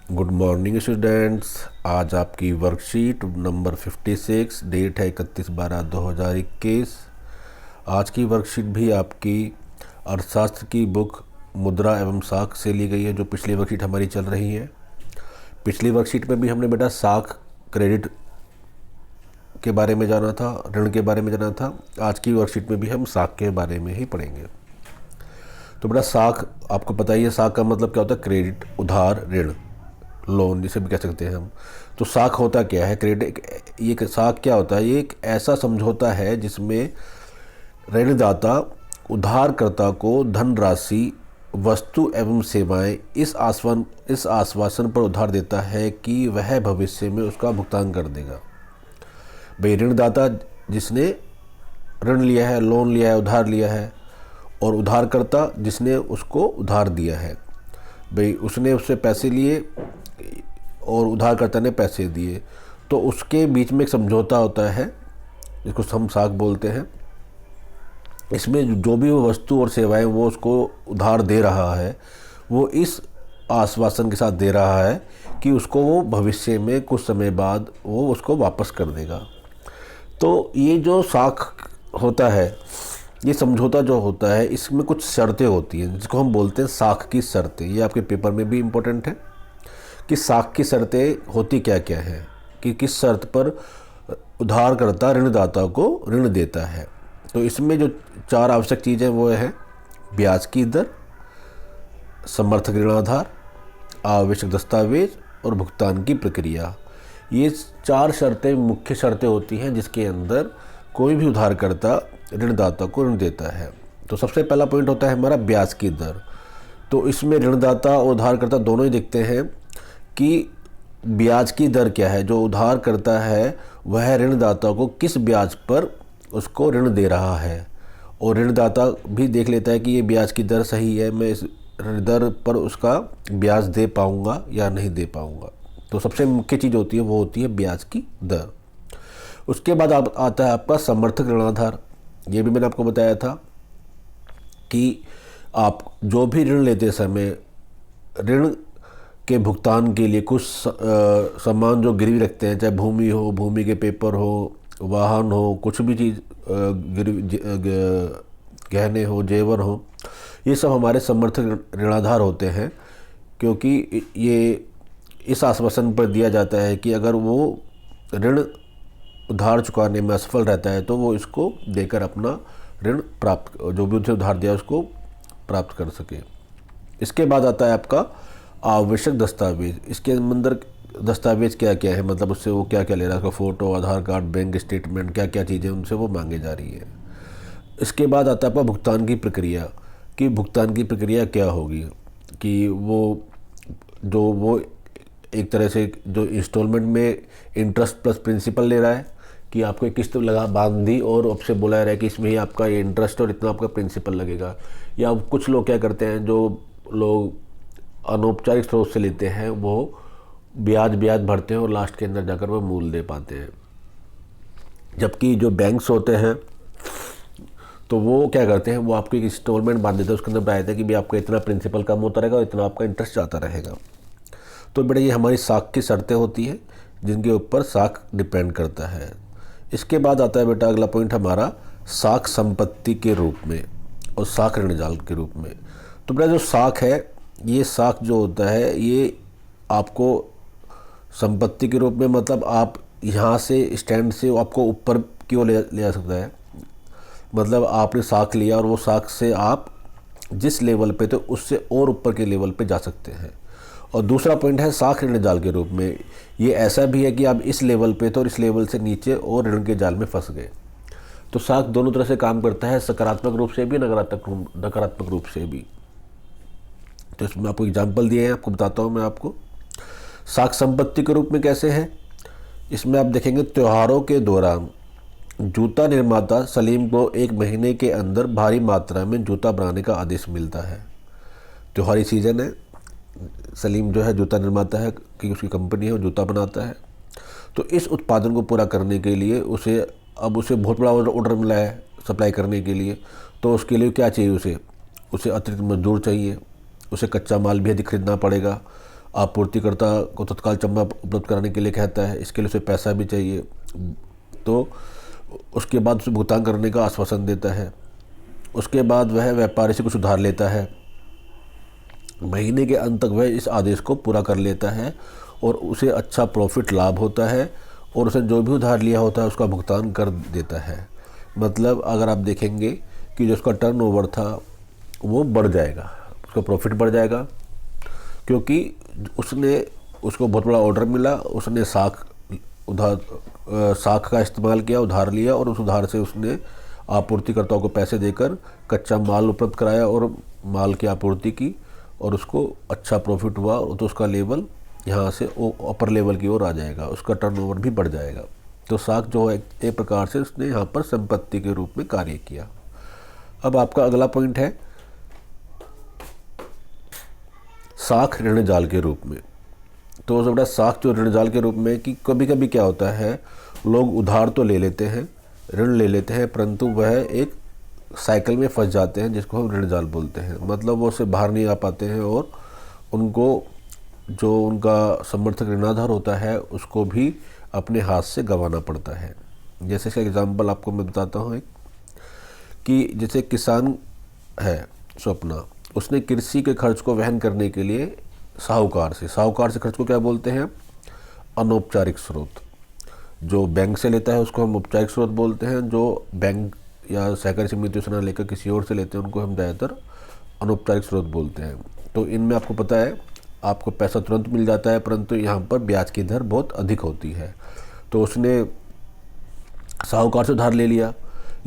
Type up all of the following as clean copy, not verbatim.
Good morning students. आज आपकी worksheet number 56, date है 31/12/2021। आज की वर्कशीट भी आपकी अर्थशास्त्र की बुक मुद्रा एवं साख से ली गई है, जो पिछली वर्कशीट हमारी चल रही है। पिछली वर्कशीट में भी हमने बेटा साख क्रेडिट के बारे में जाना था, ऋण के बारे में जाना था। आज की वर्कशीट में भी हम साख के बारे में ही पढ़ेंगे। तो बेटा साख आपको पता ही है, साख का मतलब क्या होता है? क्रेडिट, उधार, ऋण, लोन जिसे भी कह सकते हैं हम। तो साख होता क्या है? क्रेडिट, ये साख क्या होता है? ये एक ऐसा समझौता है जिसमें ऋणदाता उधारकर्ता को धनराशि, वस्तु एवं सेवाएं इस आश्वासन पर उधार देता है कि वह भविष्य में उसका भुगतान कर देगा। भाई ऋणदाता जिसने ऋण लिया है, लोन लिया है, उधार लिया है, और उधारकर्ता जिसने उसको उधार दिया है। भाई उसने उससे पैसे लिए और उधारकर्ता ने पैसे दिए, तो उसके बीच में एक समझौता होता है जिसको हम साख बोलते हैं। इसमें जो भी वो वस्तु और सेवाएं वो उसको उधार दे रहा है, वो इस आश्वासन के साथ दे रहा है कि उसको वो भविष्य में कुछ समय बाद वो उसको वापस कर देगा। तो ये जो साख होता है, ये समझौता जो होता है, इसमें कुछ शर्तें होती हैं जिसको हम बोलते हैं साख की शर्तें। ये आपके पेपर में भी इम्पोर्टेंट है कि साख की शर्तें होती क्या क्या हैं, कि किस शर्त पर उधारकर्ता ऋणदाता को ऋण देता है। तो इसमें जो 4 आवश्यक चीज़ें वो हैं: ब्याज की दर, समर्थक ऋणाधार, आवश्यक दस्तावेज और भुगतान की प्रक्रिया। ये 4 शर्तें मुख्य शर्तें होती हैं जिसके अंदर कोई भी उधारकर्ता ऋणदाता को ऋण देता है। तो सबसे पहला पॉइंट होता है हमारा ब्याज की दर। तो इसमें ऋणदाता और उधारकर्ता दोनों ही देखते हैं कि ब्याज की दर क्या है। जो उधार करता है वह ऋणदाता को किस ब्याज पर उसको ऋण दे रहा है, और ऋणदाता भी देख लेता है कि ये ब्याज की दर सही है, मैं इस दर पर उसका ब्याज दे पाऊँगा या नहीं दे पाऊँगा। तो सबसे मुख्य चीज़ होती है वो होती है ब्याज की दर। उसके बाद आता है आपका समर्थक ऋणाधार। ये भी मैंने आपको बताया था कि आप जो भी ऋण लेते समय ऋण के भुगतान के लिए कुछ सामान जो गिरवी रखते हैं, चाहे भूमि हो, भूमि के पेपर हो, वाहन हो, कुछ भी चीज़ गहने हो, जेवर हो, ये सब हमारे समर्थक ऋणाधार होते हैं। क्योंकि ये इस आश्वासन पर दिया जाता है कि अगर वो ऋण उधार चुकाने में असफल रहता है तो वो इसको देकर अपना ऋण प्राप्त, जो भी उसे उधार दिया उसको प्राप्त कर सके। इसके बाद आता है आपका आवश्यक दस्तावेज। इसके अंदर दस्तावेज क्या क्या है, मतलब उससे वो क्या क्या ले रहा है, उसका फ़ोटो, आधार कार्ड, बैंक स्टेटमेंट, क्या क्या चीज़ें उनसे वो मांगे जा रही है। इसके बाद आता है आपका भुगतान की प्रक्रिया, कि भुगतान की प्रक्रिया क्या होगी, कि वो एक तरह से जो इंस्टॉलमेंट में इंटरेस्ट प्लस प्रिंसिपल ले रहा है, कि आपको एक किस्त लगा बांध दी और आपसे बुलाया रहा है कि इसमें ही आपका ये इंटरेस्ट और इतना आपका प्रिंसिपल लगेगा। या कुछ लोग क्या करते हैं, जो लोग अनौपचारिक स्रोत से लेते हैं, वो ब्याज भरते हैं और लास्ट के अंदर जाकर वो मूल दे पाते हैं। जबकि जो बैंक्स होते हैं तो वो क्या करते हैं, वो आपको एक इंस्टॉलमेंट बांध देते हैं, उसके अंदर बताया जाता है कि भाई आपका इतना प्रिंसिपल कम होता रहेगा और इतना आपका इंटरेस्ट आता रहेगा। तो बेटा ये हमारी साख की शर्तें होती हैं जिनके ऊपर साख डिपेंड करता है। इसके बाद आता है बेटा अगला पॉइंट हमारा साख संपत्ति के रूप में और साख ऋणजाल के रूप में। तो बेटा जो साख है, ये साख जो होता है ये आपको संपत्ति के रूप में, मतलब आप यहाँ से स्टैंड से आपको ऊपर की ओर ले जा सकता है। मतलब आपने साख लिया और वो साख से आप जिस लेवल पे थे उससे और ऊपर के लेवल पे जा सकते हैं। और दूसरा पॉइंट है साख ऋण जाल के रूप में। ये ऐसा भी है कि आप इस लेवल पे थे और इस लेवल से नीचे और ऋण के जाल में फंस गए। तो साख दोनों तरह से काम करता है, सकारात्मक रूप से भी, नकारात्मक रूप से भी। तो इसमें आपको एग्जाम्पल दिए हैं, आपको बताता हूँ मैं आपको। साख संपत्ति के रूप में कैसे है, इसमें आप देखेंगे त्योहारों के दौरान जूता निर्माता सलीम को 1 महीने के अंदर भारी मात्रा में जूता बनाने का आदेश मिलता है। त्योहारी सीजन है, सलीम जो है जूता निर्माता है कि उसकी कंपनी है, वो जूता बनाता है। तो इस उत्पादन को पूरा करने के लिए उसे बहुत बड़ा ऑर्डर मिला है सप्लाई करने के लिए। तो उसके लिए क्या चाहिए, उसे अतिरिक्त मजदूर चाहिए, उसे कच्चा माल भी अधिक खरीदना पड़ेगा, आपूर्तिकर्ता को तत्काल चंदा उपलब्ध कराने के लिए कहता है, इसके लिए उसे पैसा भी चाहिए, तो उसके बाद उसे भुगतान करने का आश्वासन देता है। उसके बाद वह व्यापारी से कुछ उधार लेता है, महीने के अंत तक वह इस आदेश को पूरा कर लेता है और उसे अच्छा प्रॉफिट लाभ होता है और उसने जो भी उधार लिया होता है उसका भुगतान कर देता है। मतलब अगर आप देखेंगे कि जो उसका टर्नओवर था वो बढ़ जाएगा, उसका प्रॉफिट बढ़ जाएगा, क्योंकि उसको बहुत बड़ा ऑर्डर मिला, उसने साख का इस्तेमाल किया, उधार लिया और उस उधार से उसने आपूर्तिकर्ताओं को पैसे देकर कच्चा माल उपलब्ध कराया और माल की आपूर्ति की और उसको अच्छा प्रॉफिट हुआ, तो उसका लेवल यहाँ से अपर लेवल की ओर आ जाएगा, उसका टर्नओवर भी बढ़ जाएगा। तो साख जो है एक प्रकार से उसने यहाँ पर संपत्ति के रूप में कार्य किया। अब आपका अगला पॉइंट है साख ऋण जाल के रूप में। तो जो बड़ा साख जो ऋण जाल के रूप में कि कभी कभी क्या होता है, लोग उधार तो ले लेते हैं, ऋण ले लेते हैं, परंतु वह एक साइकिल में फंस जाते हैं जिसको हम ऋण जाल बोलते हैं। मतलब वो उससे बाहर नहीं आ पाते हैं और उनको जो उनका समर्थक ऋणाधार होता है उसको भी अपने हाथ से गंवाना पड़ता है। जैसे इसका एग्जाम्पल आपको मैं बताता हूँ कि जैसे किसान है स्वप्ना, उसने कृषि के खर्च को वहन करने के लिए साहूकार से खर्च को क्या बोलते हैं, अनौपचारिक स्रोत। जो बैंक से लेता है उसको हम औपचारिक स्रोत बोलते हैं, जो बैंक या सहकारी समितियों से ना लेकर किसी और से लेते हैं उनको हम ज़्यादातर अनौपचारिक स्रोत बोलते हैं। तो इनमें आपको पता है आपको पैसा तुरंत मिल जाता है, परंतु यहाँ पर ब्याज की दर बहुत अधिक होती है। तो उसने साहूकार से उधार ले लिया,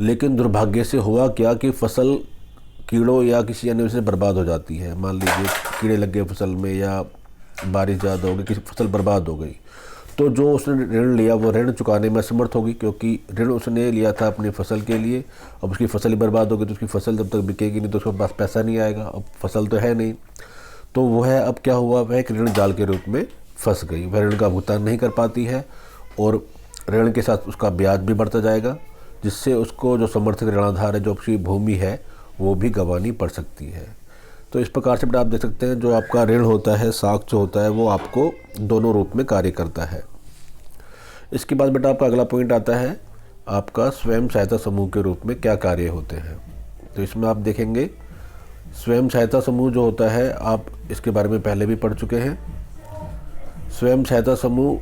लेकिन दुर्भाग्य से हुआ क्या कि फसल कीड़ों या किसी अन्य वजह से बर्बाद हो जाती है। मान लीजिए कीड़े लग गए फसल में या बारिश ज़्यादा हो गई, किसी फसल बर्बाद हो गई, तो जो उसने ऋण लिया वो ऋण चुकाने में असमर्थ होगी, क्योंकि ऋण उसने लिया था अपनी फसल के लिए। अब उसकी फसल ही बर्बाद हो गई तो उसकी फसल जब तक बिकेगी नहीं तो उसके पास पैसा नहीं आएगा, अब फसल तो है नहीं। तो वह अब क्या हुआ, वह एक ऋण जाल के रूप में फंस गई, वह ऋण का भुगतान नहीं कर पाती है और ऋण के साथ उसका ब्याज भी बढ़ता जाएगा, जिससे उसको जो समर्थक ऋणाधार है, जो उसकी भूमि है, वो भी गंवानी पड़ सकती है। तो इस प्रकार से आप देख सकते हैं जो आपका ऋण होता है, साख जो होता है, वो आपको दोनों रूप में कार्य करता है। इसके बाद बेटा आपका अगला पॉइंट आता है आपका स्वयं सहायता समूह के रूप में क्या कार्य होते हैं। तो इसमें आप देखेंगे स्वयं सहायता समूह जो होता है, आप इसके बारे में पहले भी पढ़ चुके हैं। स्वयं सहायता समूह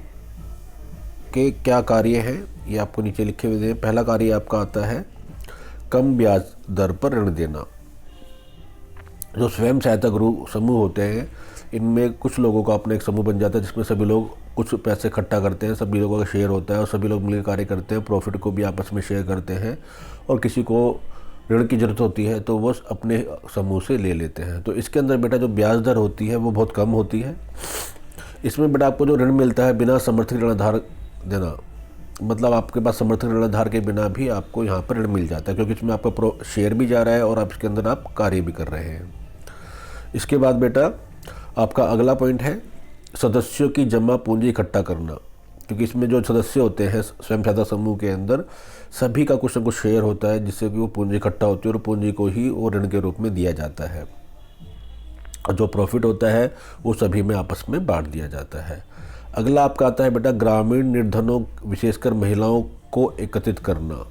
के क्या कार्य हैं ये आपको नीचे लिखे हुए हैं। पहला कार्य आपका आता है कम ब्याज दर पर ऋण देना। जो स्वयं सहायता ग्रुप समूह होते हैं, इनमें कुछ लोगों का अपना एक समूह बन जाता है जिसमें सभी लोग कुछ पैसे इकट्ठा करते हैं, सभी लोगों का शेयर होता है और सभी लोग मिलकर कार्य करते हैं, प्रॉफिट को भी आपस में शेयर करते हैं और किसी को ऋण की ज़रूरत होती है तो वो अपने समूह से ले लेते हैं। तो इसके अंदर बेटा जो ब्याज दर होती है वो बहुत कम होती है। इसमें बेटा आपको जो ऋण मिलता है बिना समर्थक ऋणाधार देना, मतलब आपके पास समर्थक ऋणाधार के बिना भी आपको यहाँ पर ऋण मिल जाता है, क्योंकि इसमें आपका शेयर भी जा रहा है और आप इसके अंदर आप कार्य भी कर रहे हैं। इसके बाद बेटा आपका अगला पॉइंट है सदस्यों की जमा पूंजी इकट्ठा करना, क्योंकि इसमें जो सदस्य होते हैं स्वयं सहायता समूह के अंदर सभी का कुछ न कुछ शेयर होता है, जिससे कि वो पूंजी इकट्ठा होती है और पूंजी को ही वो ऋण के रूप में दिया जाता है और जो प्रॉफिट होता है वो सभी में आपस में बांट दिया जाता है। अगला आपका आता है बेटा ग्रामीण निर्धनों विशेषकर महिलाओं को एकत्रित करना।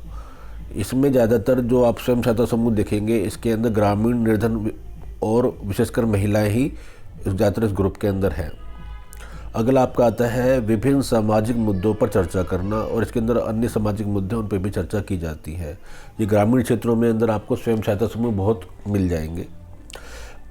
इसमें ज़्यादातर जो आप स्वयं सहायता समूह देखेंगे इसके अंदर ग्रामीण निर्धन और विशेषकर महिलाएं ही ज़्यादातर इस ग्रुप के अंदर है। अगला आपका आता है विभिन्न सामाजिक मुद्दों पर चर्चा करना, और इसके अंदर अन्य सामाजिक मुद्दे उन पर भी चर्चा की जाती है। ये ग्रामीण क्षेत्रों में अंदर आपको स्वयं सहायता समूह बहुत मिल जाएंगे।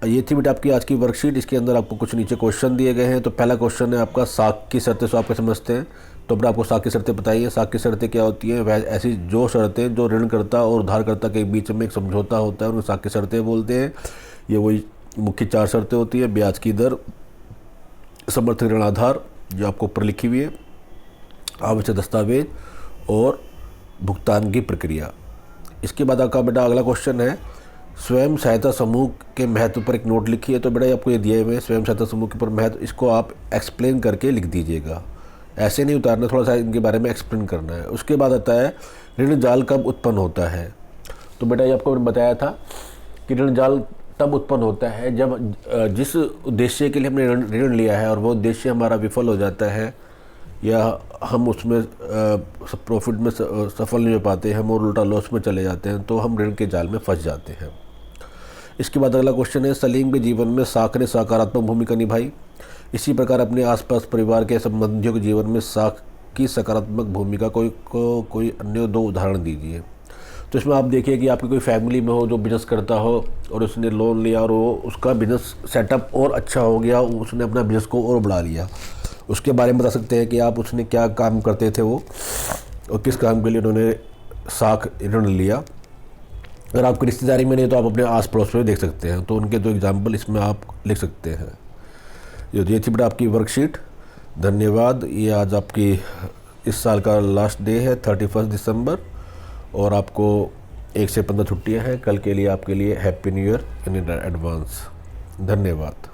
ये थी बेटा आपकी आज की वर्कशीट। इसके अंदर आपको कुछ नीचे क्वेश्चन दिए गए हैं। तो पहला क्वेश्चन है आपका साख की शर्तें, सो आप समझते हैं। तो बेटा आपको साख की शर्तें बताइए। साख की शर्तें क्या होती हैं? वह ऐसी जो शर्तें जो ऋणकर्ता और उधारकर्ता के बीच में एक समझौता होता है उनको साख की शर्तें बोलते हैं। ये वही मुख्य 4 शर्तें होती है: ब्याज की दर, समर्थक ऋणाधार जो आपको ऊपर लिखी हुई है, आवश्यक दस्तावेज और भुगतान की प्रक्रिया। इसके बाद आपका बेटा अगला क्वेश्चन है स्वयं सहायता समूह के महत्व पर एक नोट लिखिए। तो बेटा आपको ये दिए हुए स्वयं सहायता समूह के पर महत्व, इसको आप एक्सप्लेन करके लिख दीजिएगा, ऐसे नहीं उतारना, थोड़ा सा इनके बारे में एक्सप्लेन करना है। उसके बाद आता है ऋण जाल कब उत्पन्न होता है। तो बेटा ये आपको बताया था कि ऋण जाल तब उत्पन्न होता है जब जिस उद्देश्य के लिए हमने ऋण लिया है और वो उद्देश्य हमारा विफल हो जाता है या हम उसमें प्रॉफिट में सफल नहीं हो पाते, हम और उल्टा लॉस में चले जाते हैं, तो हम ऋण के जाल में फंस जाते हैं। इसके बाद अगला क्वेश्चन है, सलीम के जीवन में साख ने सकारात्मक भूमिका निभाई। इसी प्रकार अपने आसपास परिवार के संबंधियों के जीवन में साख की सकारात्मक भूमिका कोई अन्य 2 उदाहरण दीजिए। तो इसमें आप देखिए कि आपकी कोई फैमिली में हो जो बिज़नेस करता हो और उसने लोन लिया और वो उसका बिज़नेस सेटअप और अच्छा हो गया, उसने अपना बिज़नेस को और बढ़ा लिया। उसके बारे में बता सकते हैं कि आप उसने क्या काम करते थे वो और किस काम के लिए उन्होंने साख ऋण लिया। अगर आपकी रिश्तेदारी में नहीं तो आप अपने आस पड़ोस में देख सकते हैं, तो उनके 2 एग्जाम्पल इसमें आप लिख सकते हैं। ये थी बेटा आपकी वर्कशीट। धन्यवाद। ये आज आपकी इस साल का लास्ट डे है 31 दिसंबर और आपको 1 से 15 छुट्टियां हैं। कल के लिए आपके लिए happy new year in advance. धन्यवाद।